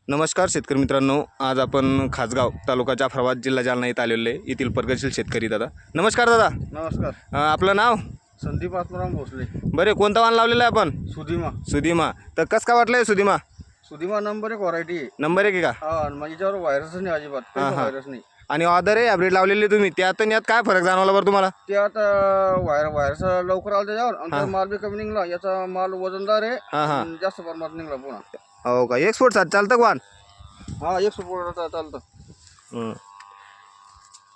नमस्कार शेतकरी मित्रांनो, आज आपण खासगाव तालुका जाफराबाद जिल्हा जालना इथं आलेलो आहे. येथील प्रगतशील शेतकरी दादा. नमस्कार दादा. नमस्कार. आपलं नाव? संदीप आत्माराम भोसले. बरे, कोणता वाण लावलेला आहे आपण? सुदिमा. तर कसं काय वाटलं सुदिमा? नंबर 1 व्हरायटी आहे. नंबर 1 आहे का? हा, म्हणजे याच्यावर व्हायरस नाही, अजिबात काही व्हायरस नाही. आणि ऑर्डर आहे हायब्रिड लावलेली तुम्ही, त्यात आणि यात काय फरक जाणवला बरं तुम्हाला? ते आता व्हायरस लवकर आला त्याच्यावर आणि त्याचा माल बी कमी निघला. याचा माल वजनदार आहे आणि जास्त प्रमाणात निघला पुन्हा. हो का? एक्सपोर्ट साठी चालतं का वाण? हा, 100 पोळा चालतं.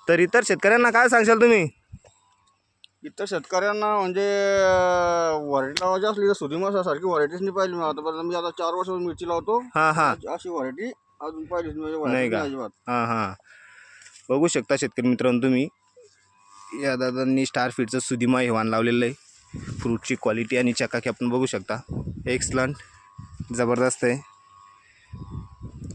तर इतर शेतकऱ्यांना काय सांगशाल तुम्ही? इतर शेतकऱ्यांना म्हणजे व्हरायटी लावायची असली तर सुदिमा सारखी व्हरायटीच नाही पाहिली. मी आतापर्यंत मी आता 4 वर्ष मिरची लावतो. अशी व्हरायटी अजून पाहिलीच नाही का? अजिबात. बघू शकता शेतकरी मित्रांनो तुम्ही, या दादांनी स्टार फीडचं सुदिमा हे वाण लावलेलं आहे. फ्रूटची क्वालिटी आणि चकाकी आपण बघू शकता. एक्सलंट, जबरदस्त आहे.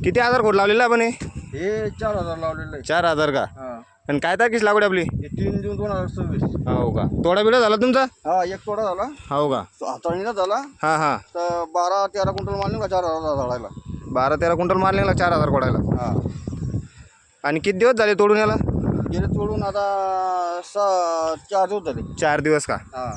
किती हजार कोट लावलेलं आपण? हे 4,000 लावलेलं आहे. 4,000 का? हा, आणि काय तारखेच लागवड आपली? हे 3 जून 2026. हो का? तोडा बिडा झाला तुमचा? हा, एक तोडा झाला. हो का? हाताळणीला झाला. तर 12-13 क्विंटल माल निघा 4,000 झाडायला. 12-13 क्विंटल माल निघाला 4,000 कोडायला. हा, आणि किती दिवस झाले तोडून याला? गेले तोडून आता 4 दिवस झाले. 4 दिवस का? हा.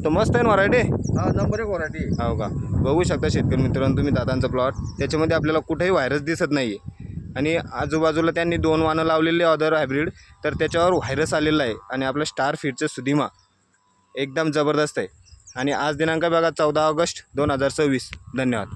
तर मस्त आहे ना व्हरायटी? हा, नंबर 1 व्हरायटी. हो का? बघू शकता शेतकरी मित्रांनो तुम्ही दादांचा प्लॉट, त्याच्यामध्ये आपल्याला कुठेही व्हायरस दिसत नाही आहे. आणि आजूबाजूला त्यांनी 2 वाणं लावलेले अदर हायब्रिड, तर त्याच्यावर व्हायरस आलेला आहे. आणि आपलं स्टार फीडचं सुदिमा एकदम जबरदस्त आहे. आणि आज दिनांक बघा 14 ऑगस्ट 2026. धन्यवाद.